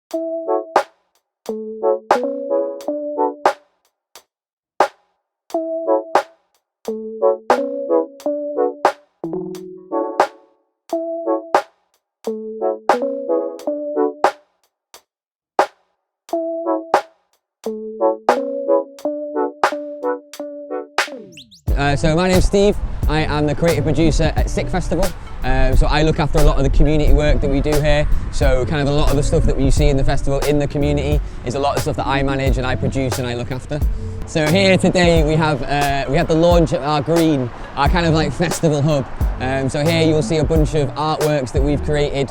So my name's Steve. I am the creative producer at SICK Festival. So I look after a lot of the community work that we do here. So kind of a lot of the stuff that you see in the festival in the community is a lot of stuff that I manage and I produce and I look after. So here today we have the launch of our green, our kind of like festival hub. So here you'll see a bunch of artworks that we've created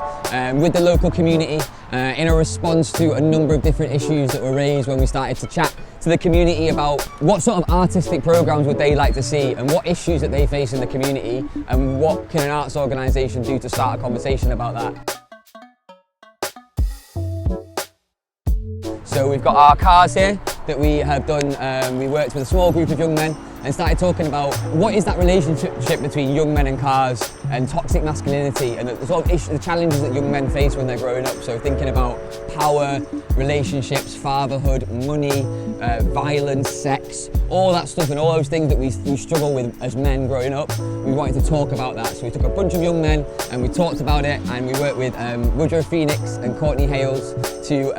with the local community in a response to a number of different issues that were raised when we started to chat to the community about what sort of artistic programs would they like to see and what issues that they face in the community and what can an arts organisation do to start a conversation about that. So we've got our cars here that we have done, we worked with a small group of young men and started talking about what is that relationship between young men and cars and toxic masculinity and the sort of the challenges that young men face when they're growing up. So thinking about power, relationships, fatherhood, money, violence, sex, all that stuff and all those things that we struggle with as men growing up. We wanted to talk about that. So we took a bunch of young men and we talked about it and we worked with Woodrow Phoenix and Courtney Hayles to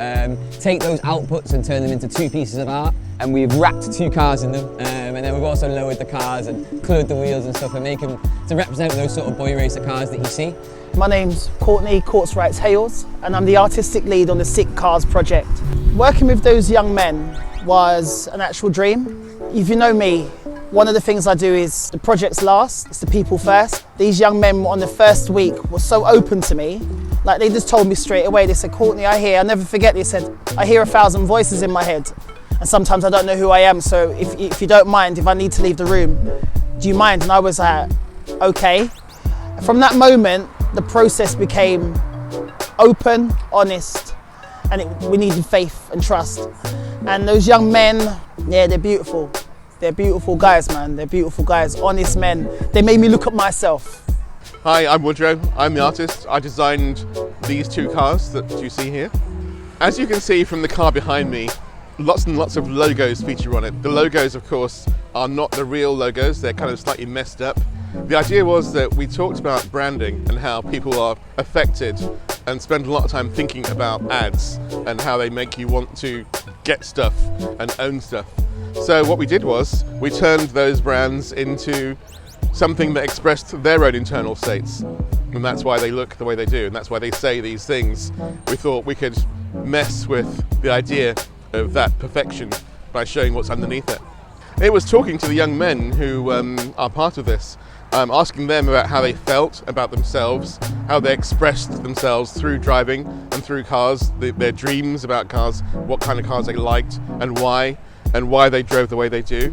take those outputs and turn them into two pieces of art. And we've wrapped two cars in them and then we've also lowered the cars and coloured the wheels and stuff and make them to represent those sort of boy racer cars that you see. My name's Courtney Hayles and I'm the artistic lead on the SICK Cars project. Working with those young men was an actual dream. If you know me, one of the things I do is the projects last, it's the people first. These young men on the first week were so open to me, like they just told me straight away, they said, Courtney, I'll never forget, they said, I hear 1,000 voices in my head and sometimes I don't know who I am, so if you don't mind, if I need to leave the room, do you mind? And I was like, okay. From that moment, the process became open, honest, and we needed faith and trust. And those young men, yeah, they're beautiful. They're beautiful guys, man. They're beautiful guys, honest men. They made me look at myself. Hi, I'm Woodrow. I'm the artist. I designed these two cars that you see here. As you can see from the car behind me, lots and lots of logos feature on it. The logos, of course, are not the real logos. They're kind of slightly messed up. The idea was that we talked about branding and how people are affected and spend a lot of time thinking about ads and how they make you want to get stuff and own stuff. So what we did was we turned those brands into something that expressed their own internal states. And that's why they look the way they do, and that's why they say these things. We thought we could mess with the idea of that perfection by showing what's underneath it. It was talking to the young men who are part of this, asking them about how they felt about themselves, how they expressed themselves through driving and through cars, their dreams about cars, what kind of cars they liked and why they drove the way they do,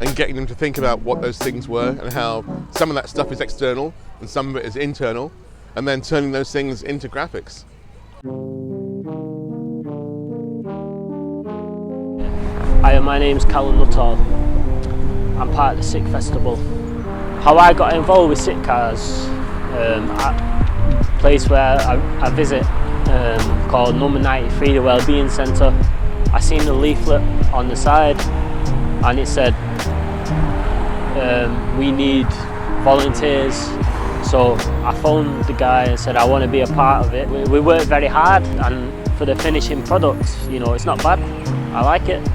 and getting them to think about what those things were and how some of that stuff is external and some of it is internal, and then turning those things into graphics. Hi, my name's Callum Nuttall. I'm part of the SICK Festival. How I got involved with SICK Cars, a place where I visit called Number 93, the Wellbeing Centre. I seen the leaflet on the side and it said we need volunteers. So I phoned the guy and said I want to be a part of it. We worked very hard and for the finishing product, you know, it's not bad. I like it.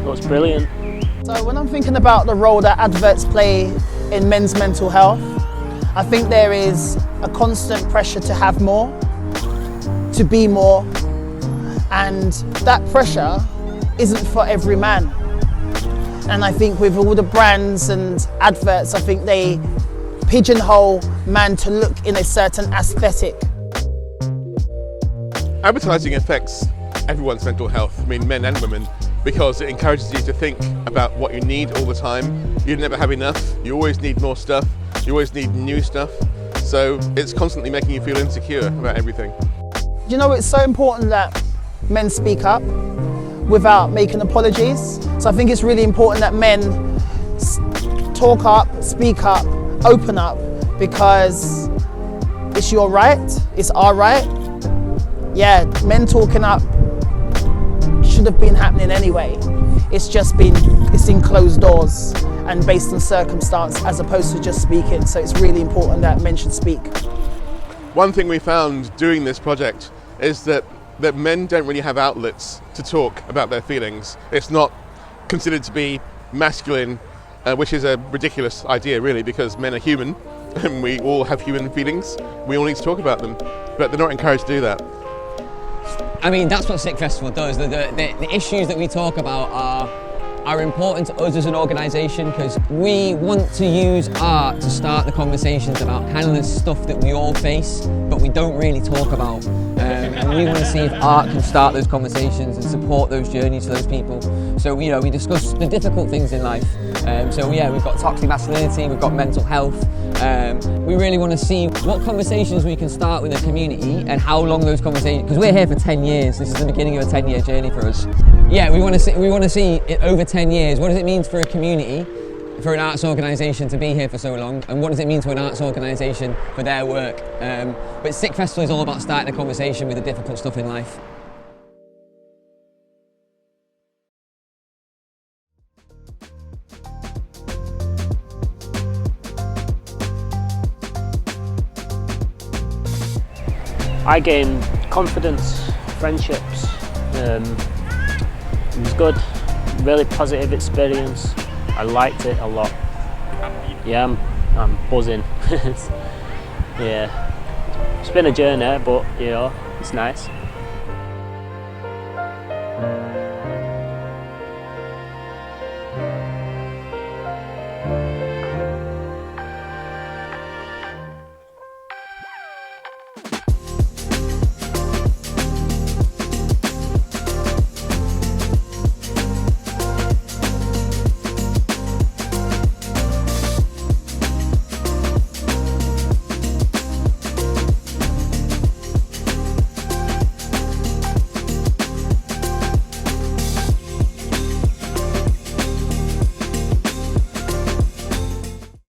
Looks brilliant. So when I'm thinking about the role that adverts play in men's mental health, I think there is a constant pressure to have more, to be more, and that pressure isn't for every man. And I think with all the brands and adverts, I think they pigeonhole man to look in a certain aesthetic. Advertising affects everyone's mental health, I mean men and women, because it encourages you to think about what you need all the time. You never have enough, you always need more stuff, you always need new stuff, so it's constantly making you feel insecure about everything. You know, it's so important that men speak up without making apologies. So I think it's really important that men talk up, speak up, open up, because it's your right, it's our right. Yeah, men talking up should have been happening anyway. It's in closed doors and based on circumstance as opposed to just speaking. So it's really important that men should speak. One thing we found doing this project is that men don't really have outlets to talk about their feelings. It's not considered to be masculine, which is a ridiculous idea really, because men are human and we all have human feelings. We all need to talk about them, but they're not encouraged to do that. I mean, that's what Sick Festival does. The issues that we talk about are important to us as an organisation because we want to use art to start the conversations about kind of the stuff that we all face, but we don't really talk about. And we want to see if art can start those conversations and support those journeys for those people. So, you know, we discuss the difficult things in life. So yeah, we've got toxic masculinity, we've got mental health. We really want to see what conversations we can start with the community and how long those conversations, because we're here for 10 years, this is the beginning of a 10-year journey for us. Yeah, we want to see it over 10 years. What does it mean for a community, for an arts organisation to be here for so long, and what does it mean to an arts organisation for their work? But Sick Festival is all about starting a conversation with the difficult stuff in life. I gained confidence, friendships. It was good, really positive experience. I liked it a lot. Yeah, I'm buzzing. Yeah, it's been a journey, but you know, it's nice.